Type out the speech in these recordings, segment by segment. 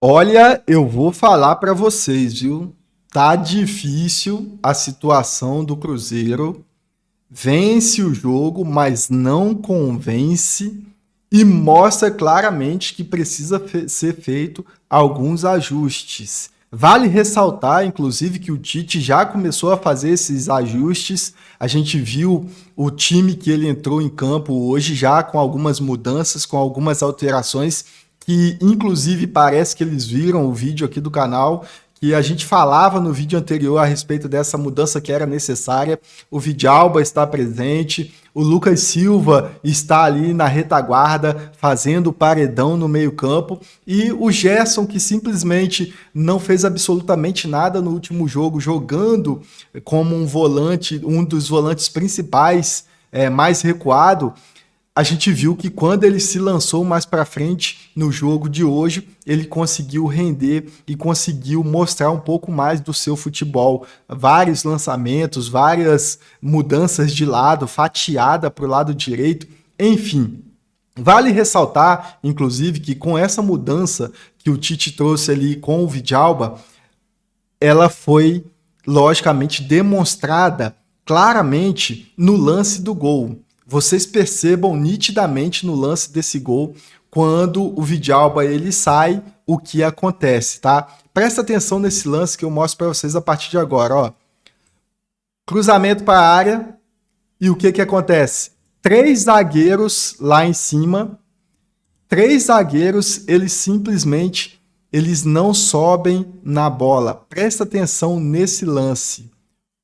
Olha, eu vou falar para vocês, viu? Tá difícil a situação do Cruzeiro. Vence o jogo, mas não convence e mostra claramente que precisa ser feito alguns ajustes. Vale ressaltar, inclusive, que o Tite já começou a fazer esses ajustes. A gente viu o time que ele entrou em campo hoje já com algumas mudanças, com algumas alterações, que inclusive parece que eles viram o vídeo aqui do canal, que a gente falava no vídeo anterior a respeito dessa mudança que era necessária. O Vidalba está presente, o Lucas Silva está ali na retaguarda, fazendo o paredão no meio-campo, e o Gerson, que simplesmente não fez absolutamente nada no último jogo, jogando como um volante, um dos volantes principais, mais recuado. A gente viu que quando ele se lançou mais para frente no jogo de hoje, ele conseguiu render e conseguiu mostrar um pouco mais do seu futebol. Vários lançamentos, várias mudanças de lado, fatiada para o lado direito, enfim. Vale ressaltar, inclusive, que com essa mudança que o Tite trouxe ali com o Vidalba, ela foi logicamente demonstrada claramente no lance do gol. Vocês percebam nitidamente no lance desse gol, quando o Vidalba ele sai, o que acontece, tá? Presta atenção nesse lance que eu mostro para vocês a partir de agora, ó. Cruzamento para a área, e o que acontece? 3 zagueiros lá em cima, 3 zagueiros, eles não sobem na bola. Presta atenção nesse lance.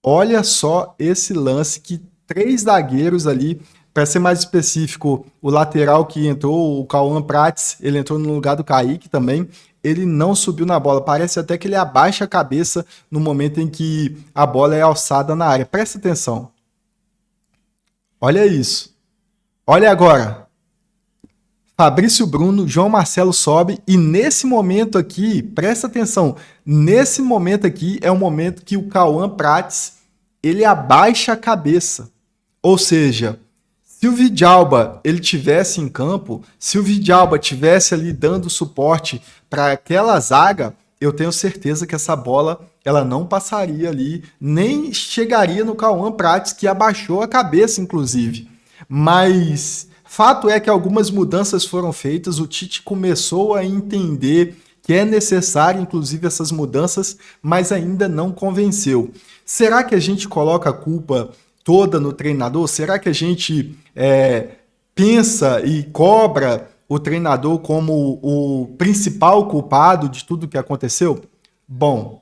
Olha só esse lance que 3 zagueiros ali, para ser mais específico, o lateral que entrou, o Cauã Prates, ele entrou no lugar do Kaique também, ele não subiu na bola. Parece até que ele abaixa a cabeça no momento em que a bola é alçada na área. Presta atenção. Olha isso. Olha agora. Fabrício Bruno, João Marcelo sobe e nesse momento aqui, presta atenção, nesse momento aqui é o momento que o Cauã Prates, ele abaixa a cabeça. Ou seja, se o Vidalba ele tivesse em campo, se o Vidalba tivesse ali dando suporte para aquela zaga, eu tenho certeza que essa bola ela não passaria ali, nem chegaria no Cauã Prates, que abaixou a cabeça, inclusive. Mas fato é que algumas mudanças foram feitas, o Tite começou a entender que é necessário, inclusive, essas mudanças, mas ainda não convenceu. Será que a gente coloca a culpa toda no treinador? Será que a gente pensa e cobra o treinador como o principal culpado de tudo que aconteceu? Bom,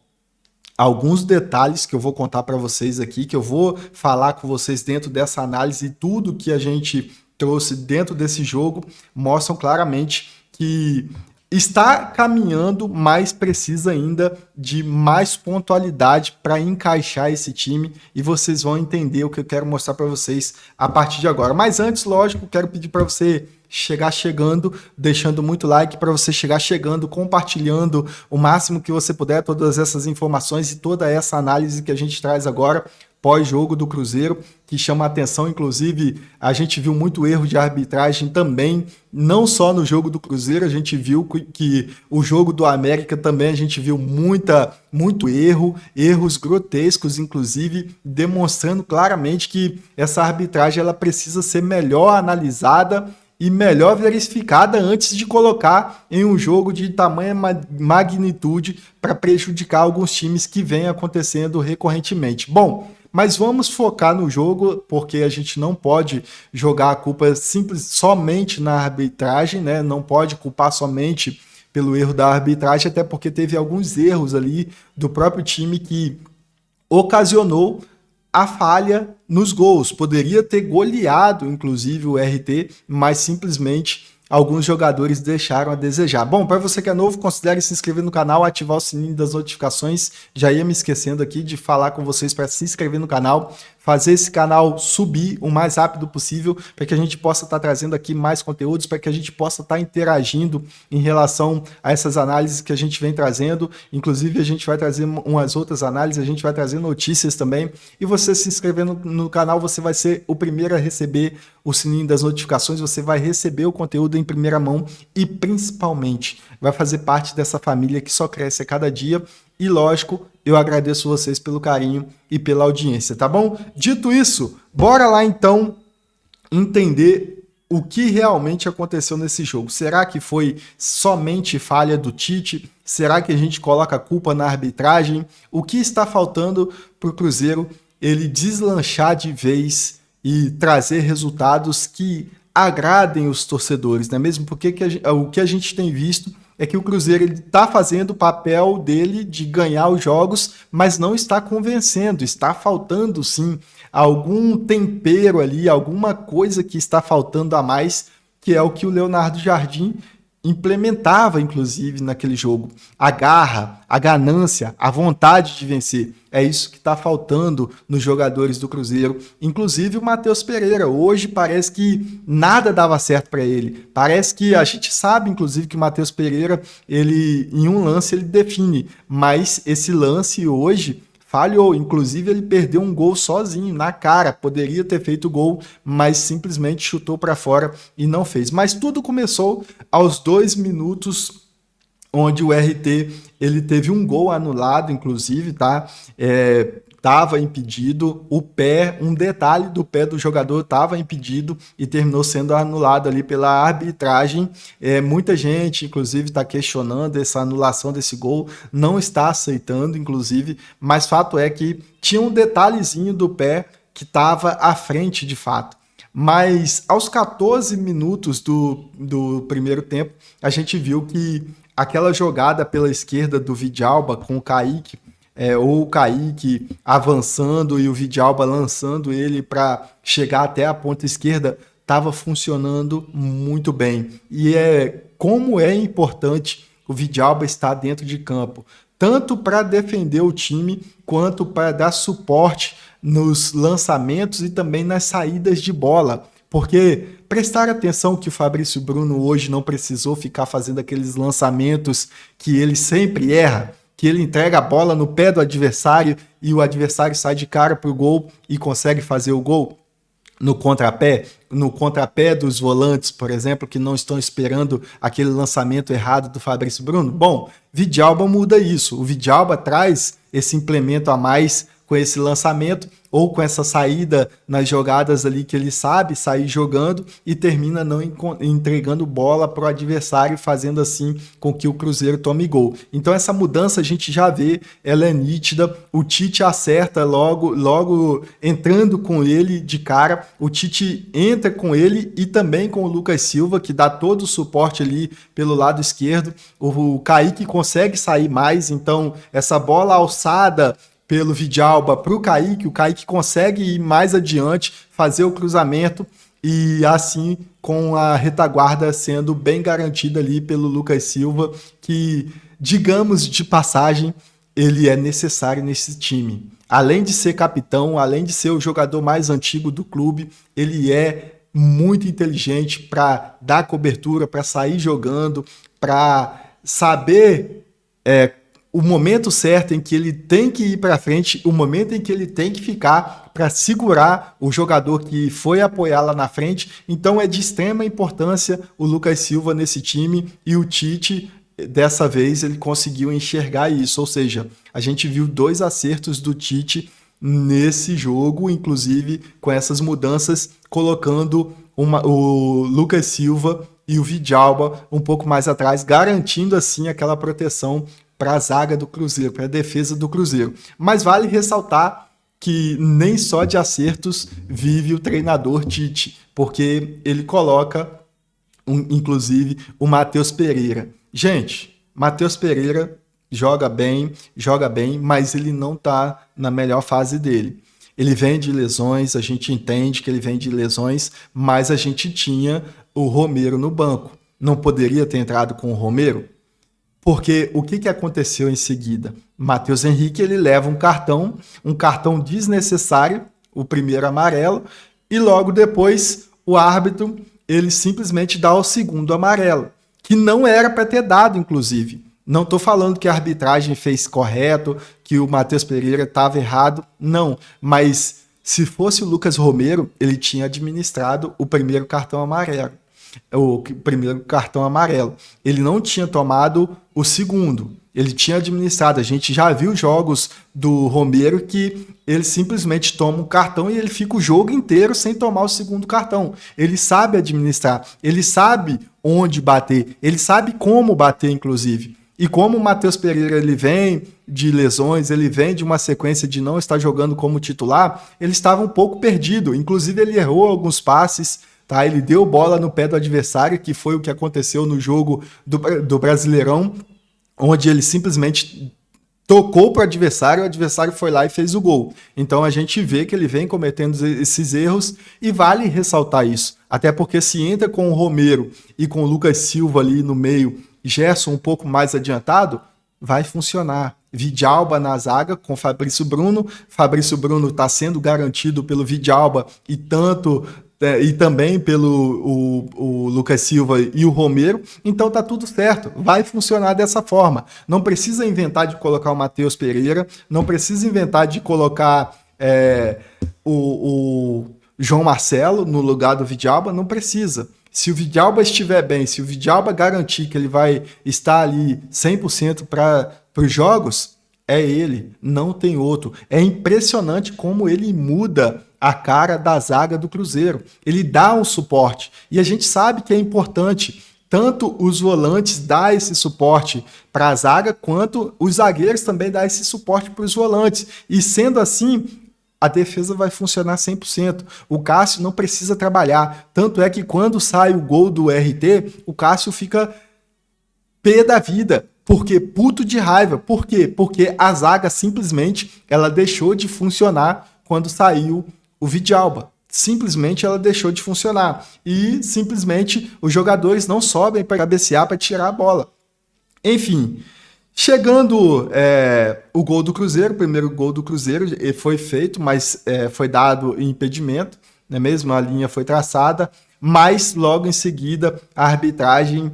alguns detalhes que eu vou contar para vocês aqui, que eu vou falar com vocês dentro dessa análise, e tudo que a gente trouxe dentro desse jogo mostram claramente que está caminhando, mas precisa ainda de mais pontualidade para encaixar esse time, e vocês vão entender o que eu quero mostrar para vocês a partir de agora. Mas antes, lógico, quero pedir para você chegar chegando, deixando muito like, para você chegar chegando, compartilhando o máximo que você puder todas essas informações e toda essa análise que a gente traz agora pós-jogo do Cruzeiro, que chama a atenção. Inclusive, a gente viu muito erro de arbitragem também, não só no jogo do Cruzeiro, a gente viu que o jogo do América também a gente viu muito erro, erros grotescos, inclusive, demonstrando claramente que essa arbitragem ela precisa ser melhor analisada e melhor verificada antes de colocar em um jogo de tamanha magnitude para prejudicar alguns times que vem acontecendo recorrentemente. Bom, mas vamos focar no jogo, porque a gente não pode jogar a culpa somente na arbitragem, né? Não pode culpar somente pelo erro da arbitragem, até porque teve alguns erros ali do próprio time que ocasionou a falha nos gols. Poderia ter goleado, inclusive, o RT, mas simplesmente alguns jogadores deixaram a desejar. Bom, para você que é novo, considere se inscrever no canal, ativar o sininho das notificações. Já ia me esquecendo aqui de falar com vocês para se inscrever no canal. fazer esse canal subir o mais rápido possível, para que a gente possa estar trazendo aqui mais conteúdos, para que a gente possa estar interagindo em relação a essas análises que a gente vem trazendo. Inclusive, a gente vai trazer umas outras análises, a gente vai trazer notícias também. E você se inscrevendo no canal, você vai ser o primeiro a receber o sininho das notificações, você vai receber o conteúdo em primeira mão e, principalmente, vai fazer parte dessa família que só cresce a cada dia. E, lógico, eu agradeço vocês pelo carinho e pela audiência, tá bom? Dito isso, bora lá, então, entender o que realmente aconteceu nesse jogo. Será que foi somente falha do Tite? Será que a gente coloca a culpa na arbitragem? O que está faltando para o Cruzeiro ele deslanchar de vez e trazer resultados que agradem os torcedores, não é mesmo? Porque o que a gente tem visto é que o Cruzeiro está fazendo o papel dele de ganhar os jogos, mas não está convencendo, está faltando sim algum tempero ali, alguma coisa que está faltando a mais, que é o que o Leonardo Jardim implementava, inclusive, naquele jogo. A garra, a ganância, a vontade de vencer. É isso que está faltando nos jogadores do Cruzeiro. Inclusive o Matheus Pereira. Hoje parece que nada dava certo para ele. Parece que a gente sabe, inclusive, que o Matheus Pereira, ele em um lance ele define. Mas esse lance hoje falhou, inclusive ele perdeu um gol sozinho, na cara, poderia ter feito gol, mas simplesmente chutou para fora e não fez. Mas tudo começou aos 2 minutos, onde o RT ele teve um gol anulado, inclusive, tá? Estava impedido, um detalhe do pé do jogador estava impedido e terminou sendo anulado ali pela arbitragem. Muita gente, inclusive, está questionando essa anulação desse gol, não está aceitando, inclusive, mas fato é que tinha um detalhezinho do pé que estava à frente de fato. Mas aos 14 minutos do primeiro tempo, a gente viu que aquela jogada pela esquerda do Vidalba com o Kaique, ou o Kaique avançando e o Vidalba lançando ele para chegar até a ponta esquerda, estava funcionando muito bem. E como é importante o Vidalba estar dentro de campo, tanto para defender o time, quanto para dar suporte nos lançamentos e também nas saídas de bola. Porque prestar atenção que o Fabrício Bruno hoje não precisou ficar fazendo aqueles lançamentos que ele sempre erra, que ele entrega a bola no pé do adversário e o adversário sai de cara para o gol e consegue fazer o gol no contrapé dos volantes, por exemplo, que não estão esperando aquele lançamento errado do Fabrício Bruno. Bom, Vidalba muda isso. O Vidalba traz esse implemento a mais com esse lançamento ou com essa saída nas jogadas ali que ele sabe sair jogando e termina não entregando bola para o adversário, fazendo assim com que o Cruzeiro tome gol. Então essa mudança a gente já vê, ela é nítida, o Tite acerta logo entrando com ele de cara, o Tite entra com ele e também com o Lucas Silva, que dá todo o suporte ali pelo lado esquerdo, o Kaique consegue sair mais, então essa bola alçada pelo Vidalba para o Kaique consegue ir mais adiante, fazer o cruzamento e assim com a retaguarda sendo bem garantida ali pelo Lucas Silva, que, digamos de passagem, ele é necessário nesse time. Além de ser capitão, além de ser o jogador mais antigo do clube, ele é muito inteligente para dar cobertura, para sair jogando, para saber o momento certo em que ele tem que ir para frente, o momento em que ele tem que ficar para segurar o jogador que foi apoiar lá na frente. Então é de extrema importância o Lucas Silva nesse time e o Tite, dessa vez, ele conseguiu enxergar isso. Ou seja, a gente viu 2 acertos do Tite nesse jogo, inclusive com essas mudanças, colocando o Lucas Silva e o Vidalba um pouco mais atrás, garantindo assim aquela proteção para a zaga do Cruzeiro, para a defesa do Cruzeiro. Mas vale ressaltar que nem só de acertos vive o treinador Tite, porque ele coloca, inclusive, o Matheus Pereira. Gente, Matheus Pereira joga bem, mas ele não está na melhor fase dele. Ele vem de lesões, a gente entende que ele vem de lesões, mas a gente tinha o Romero no banco. Não poderia ter entrado com o Romero? Porque o que aconteceu em seguida? Matheus Henrique ele leva um cartão desnecessário, o primeiro amarelo, e logo depois o árbitro ele simplesmente dá o segundo amarelo, que não era para ter dado, inclusive. Não estou falando que a arbitragem fez correto, que o Matheus Pereira estava errado, não. Mas se fosse o Lucas Romero, ele tinha administrado o primeiro cartão amarelo. O primeiro cartão amarelo. Ele não tinha tomado o segundo. Ele tinha administrado. A gente já viu jogos do Romero que ele simplesmente toma um cartão e ele fica o jogo inteiro sem tomar o segundo cartão. Ele sabe administrar. Ele sabe onde bater. Ele sabe como bater, inclusive. E como o Matheus Pereira ele vem de lesões, ele vem de uma sequência de não estar jogando como titular, ele estava um pouco perdido. Inclusive ele errou alguns passes, tá? Ele deu bola no pé do adversário, que foi o que aconteceu no jogo do Brasileirão, onde ele simplesmente tocou para o adversário foi lá e fez o gol. Então a gente vê que ele vem cometendo esses erros e vale ressaltar isso. Até porque se entra com o Romero e com o Lucas Silva ali no meio, Gerson um pouco mais adiantado, vai funcionar. Vidalba na zaga com Fabrício Bruno. Fabrício Bruno está sendo garantido pelo Vidalba e também pelo o Lucas Silva e o Romero. Então tá tudo certo. Vai funcionar dessa forma. Não precisa inventar de colocar o Matheus Pereira. Não precisa inventar de colocar o João Marcelo no lugar do Vidalba. Não precisa. Se o Vidalba estiver bem, se o Vidalba garantir que ele vai estar ali 100% para os jogos, é ele, não tem outro. É impressionante como ele muda a cara da zaga do Cruzeiro. Ele dá um suporte. E a gente sabe que é importante tanto os volantes dar esse suporte para a zaga, quanto os zagueiros também dar esse suporte para os volantes. E sendo assim, a defesa vai funcionar 100%. O Cássio não precisa trabalhar. Tanto é que quando sai o gol do RT, o Cássio fica pé da vida. Porque puto de raiva. Por quê? Porque a zaga simplesmente ela deixou de funcionar quando saiu o Vidalba. Simplesmente ela deixou de funcionar. E simplesmente os jogadores não sobem para cabecear, para tirar a bola. Enfim, chegando o gol do Cruzeiro, o primeiro gol do Cruzeiro foi feito, mas foi dado impedimento, não é mesmo? A linha foi traçada, mas logo em seguida a arbitragem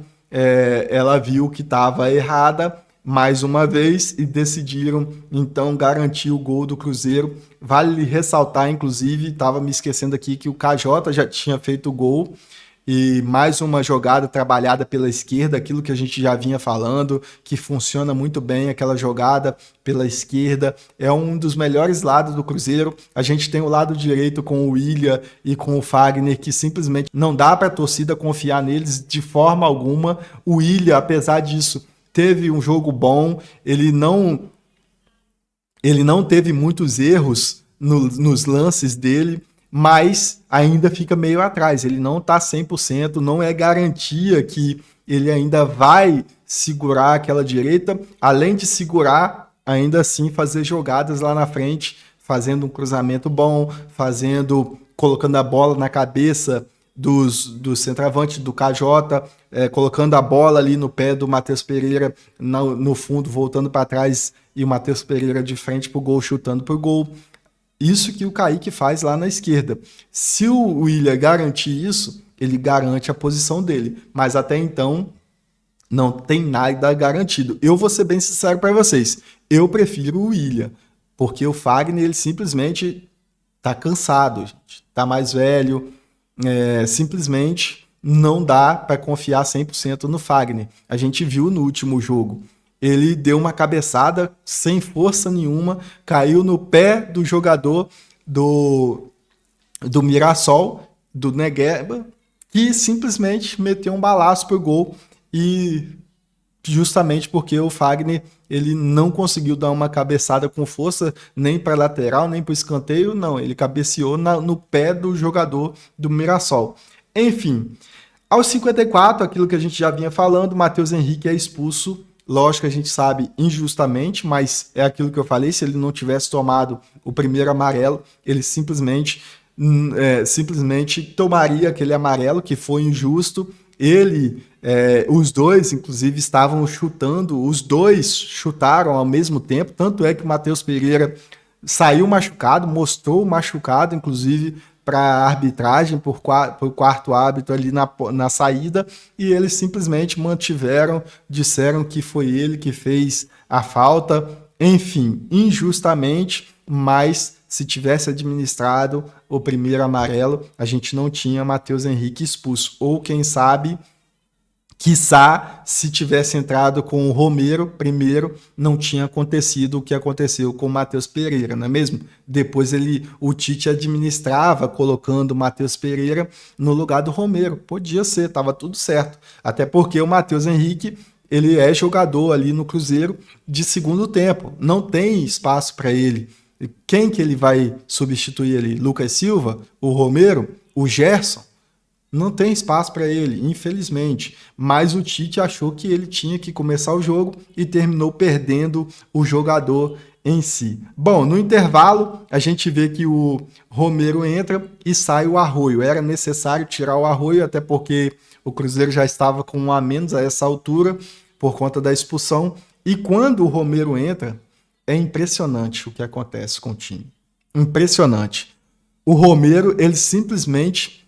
ela viu que estava errada mais uma vez e decidiram então garantir o gol do Cruzeiro. Vale ressaltar, inclusive, estava me esquecendo aqui que o KJ já tinha feito o gol. E mais uma jogada trabalhada pela esquerda, aquilo que a gente já vinha falando, que funciona muito bem, aquela jogada pela esquerda, é um dos melhores lados do Cruzeiro. A gente tem o lado direito com o William e com o Fagner, que simplesmente não dá para a torcida confiar neles de forma alguma. O William, apesar disso, teve um jogo bom, ele não teve muitos erros nos lances dele, mas ainda fica meio atrás, ele não está 100%, não é garantia que ele ainda vai segurar aquela direita, além de segurar, ainda assim fazer jogadas lá na frente, fazendo um cruzamento bom, colocando a bola na cabeça do centroavante, do KJ, colocando a bola ali no pé do Matheus Pereira, no fundo, voltando para trás, e o Matheus Pereira de frente para o gol, chutando para o gol. Isso que o Kaique faz lá na esquerda. Se o William garantir isso, ele garante a posição dele. Mas até então, não tem nada garantido. Eu vou ser bem sincero para vocês. Eu prefiro o William. Porque o Fagner, ele simplesmente está cansado. Está mais velho. Simplesmente não dá para confiar 100% no Fagner. A gente viu no último jogo. Ele deu uma cabeçada sem força nenhuma, caiu no pé do jogador do Mirassol, do Negueba, que simplesmente meteu um balaço pro gol, e justamente porque o Fagner ele não conseguiu dar uma cabeçada com força, nem para lateral, nem para escanteio, não, ele cabeceou no pé do jogador do Mirassol. Enfim, aos 54, aquilo que a gente já vinha falando, Matheus Henrique é expulso. Lógico que a gente sabe injustamente, mas é aquilo que eu falei, se ele não tivesse tomado o primeiro amarelo, ele simplesmente tomaria aquele amarelo, que foi injusto. Os dois, inclusive, estavam chutando, os dois chutaram ao mesmo tempo, tanto é que o Matheus Pereira saiu machucado, mostrou machucado, inclusive, para a arbitragem, por o quarto árbitro ali na saída, e eles simplesmente mantiveram, disseram que foi ele que fez a falta, enfim, injustamente, mas se tivesse administrado o primeiro amarelo, a gente não tinha Matheus Henrique expulso, ou quem sabe, quiçá, se tivesse entrado com o Romero primeiro, não tinha acontecido o que aconteceu com o Matheus Pereira, não é mesmo? Depois o Tite administrava colocando o Matheus Pereira no lugar do Romero. Podia ser, estava tudo certo. Até porque o Matheus Henrique, ele é jogador ali no Cruzeiro de segundo tempo. Não tem espaço para ele. Quem que ele vai substituir ali? Lucas Silva? O Romero? O Gerson? Não tem espaço para ele, infelizmente. Mas o Tite achou que ele tinha que começar o jogo e terminou perdendo o jogador em si. Bom, no intervalo, a gente vê que o Romero entra e sai o Arroio. Era necessário tirar o Arroio, até porque o Cruzeiro já estava com um a menos a essa altura, por conta da expulsão. E quando o Romero entra, é impressionante o que acontece com o time. Impressionante. O Romero, ele simplesmente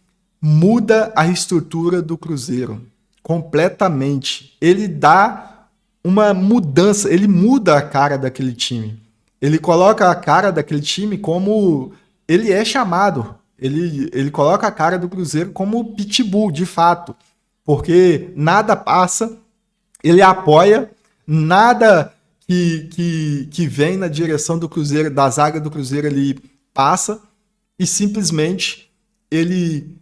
muda a estrutura do Cruzeiro completamente. Ele dá uma mudança, ele muda a cara daquele time. Ele coloca a cara daquele time como ele é chamado. Ele coloca a cara do Cruzeiro como pitbull, de fato. Porque nada passa, ele apoia, nada que vem na direção do Cruzeiro, da zaga do Cruzeiro, ele passa e simplesmente ele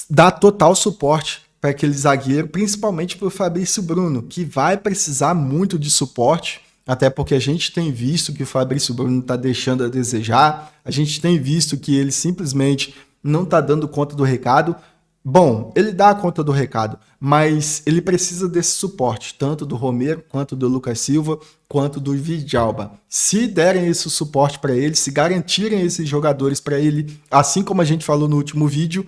dá total suporte para aquele zagueiro, principalmente para o Fabrício Bruno, que vai precisar muito de suporte, até porque a gente tem visto que o Fabrício Bruno está deixando a desejar, a gente tem visto que ele simplesmente não está dando conta do recado. Bom, ele dá conta do recado, mas ele precisa desse suporte, tanto do Romero, quanto do Lucas Silva, quanto do Vidalba. Se derem esse suporte para ele, se garantirem esses jogadores para ele, assim como a gente falou no último vídeo,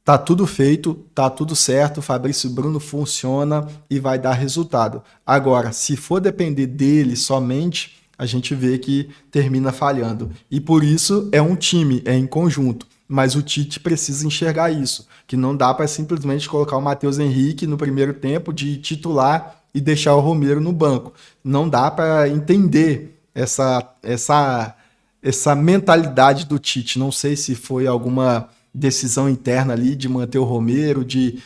tá tudo feito, tá tudo certo, Fabrício Bruno funciona e vai dar resultado. Agora, se for depender dele somente, a gente vê que termina falhando. E por isso é um time, é em conjunto. Mas o Tite precisa enxergar isso, que não dá para simplesmente colocar o Matheus Henrique no primeiro tempo de titular e deixar o Romero no banco. Não dá para entender essa mentalidade do Tite. Não sei se foi alguma decisão interna ali de manter o Romero, de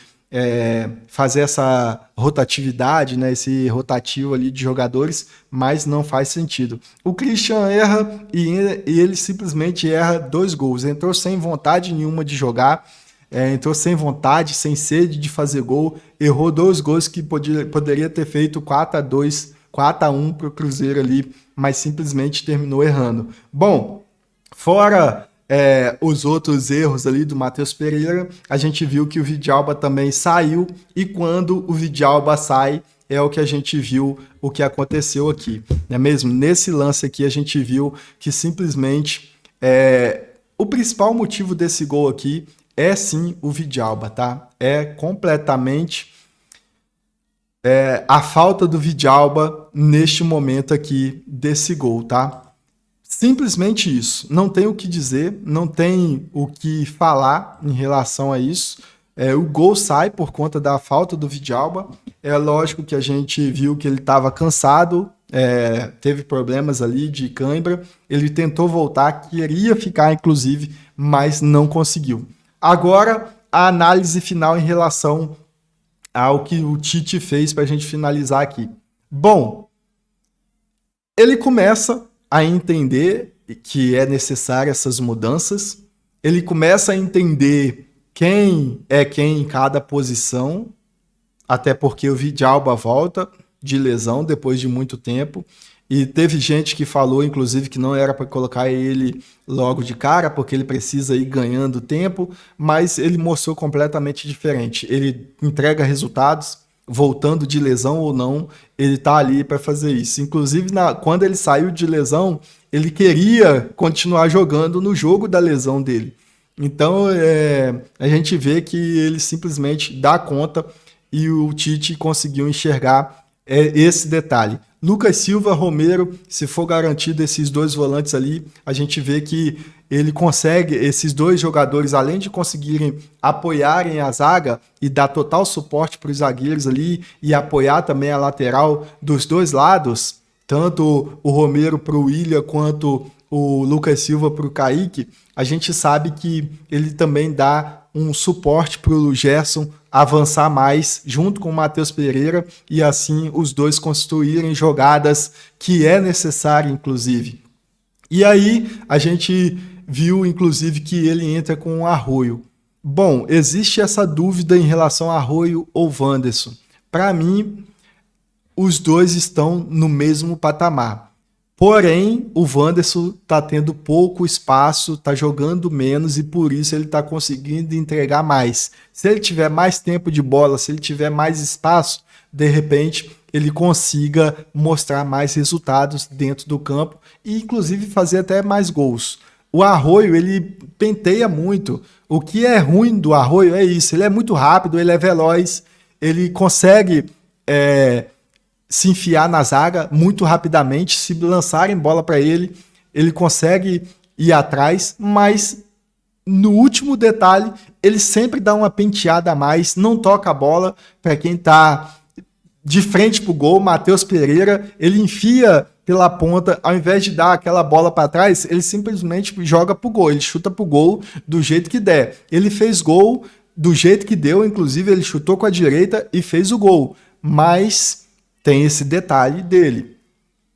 fazer essa rotatividade, né, esse rotativo ali de jogadores, mas não faz sentido. O Christian erra e ele simplesmente erra 2 gols. Entrou sem vontade nenhuma de jogar, entrou sem vontade, sem sede de fazer gol, errou 2 gols que poderia ter feito 4-2, 4-1 para o Cruzeiro ali, mas simplesmente terminou errando. Bom, fora os outros erros ali do Matheus Pereira, a gente viu que o Vidalba também saiu, e quando o Vidalba sai, é o que a gente viu, o que aconteceu aqui, não é mesmo? Nesse lance aqui a gente viu que simplesmente o principal motivo desse gol aqui é sim o Vidalba, tá? É completamente a falta do Vidalba neste momento aqui desse gol, tá? Simplesmente isso. Não tem o que dizer, não tem o que falar em relação a isso. O gol sai por conta da falta do Vidalba. É lógico que a gente viu que ele estava cansado, teve problemas ali de cãibra. Ele tentou voltar, queria ficar inclusive, mas não conseguiu. Agora, a análise final em relação ao que o Tite fez para a gente finalizar aqui. Bom, ele começa a entender que é necessário essas mudanças, ele começa a entender quem é quem em cada posição, até porque o Vidalba volta de lesão depois de muito tempo, e teve gente que falou, inclusive, que não era para colocar ele logo de cara, porque ele precisa ir ganhando tempo, mas ele mostrou completamente diferente. Ele entrega resultados, voltando de lesão ou não, ele tá ali para fazer isso. Inclusive, quando ele saiu de lesão, ele queria continuar jogando no jogo da lesão dele. Então, a gente vê que ele simplesmente dá conta, e o Tite conseguiu enxergar esse detalhe. Lucas Silva, Romero, se for garantido esses dois volantes ali, a gente vê que ele consegue, esses dois jogadores, além de conseguirem apoiarem a zaga e dar total suporte para os zagueiros ali e apoiar também a lateral dos dois lados, tanto o Romero para o William quanto o Lucas Silva para o Kaique, a gente sabe que ele também dá um suporte para o Gerson avançar mais junto com o Matheus Pereira e assim os dois construírem jogadas que é necessário, inclusive. E aí a gente viu, inclusive, que ele entra com o Arroio. Bom, existe essa dúvida em relação a Arroio ou Wanderson. Para mim, os dois estão no mesmo patamar. Porém, o Wanderson está tendo pouco espaço, está jogando menos e por isso ele está conseguindo entregar mais. Se ele tiver mais tempo de bola, se ele tiver mais espaço, de repente ele consiga mostrar mais resultados dentro do campo e inclusive fazer até mais gols. O Arroio, ele penteia muito. O que é ruim do Arroio é isso, ele é muito rápido, ele é veloz, ele consegue se enfiar na zaga muito rapidamente, se lançarem bola para ele, ele consegue ir atrás, mas no último detalhe, ele sempre dá uma penteada a mais, não toca a bola para quem está de frente pro gol, Matheus Pereira, ele enfia pela ponta, ao invés de dar aquela bola para trás, ele simplesmente joga pro gol, ele chuta pro gol do jeito que der. Ele fez gol do jeito que deu, inclusive ele chutou com a direita e fez o gol, mas tem esse detalhe dele.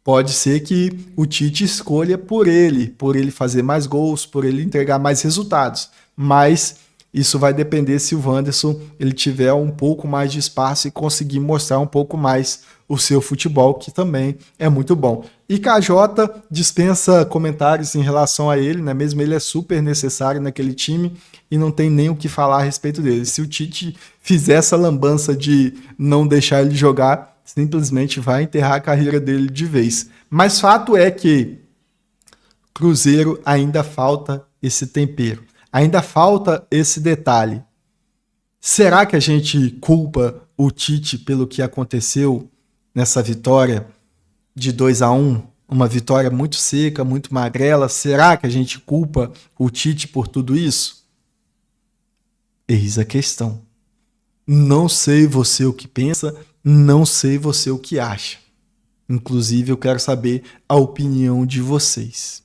Pode ser que o Tite escolha por ele fazer mais gols, por ele entregar mais resultados. Mas isso vai depender se o Wanderson ele tiver um pouco mais de espaço e conseguir mostrar um pouco mais o seu futebol, que também é muito bom. E KJ dispensa comentários em relação a ele, né? Mesmo ele é super necessário naquele time e não tem nem o que falar a respeito dele. Se o Tite fizer essa lambança de não deixar ele jogar, simplesmente vai enterrar a carreira dele de vez. Mas fato é que Cruzeiro ainda falta esse tempero, ainda falta esse detalhe. Será que a gente culpa o Tite pelo que aconteceu nessa vitória de 2-1? Uma vitória muito seca, muito magrela. Será que a gente culpa o Tite por tudo isso? Eis a questão. Não sei você o que pensa, não sei você o que acha. Inclusive, eu quero saber a opinião de vocês.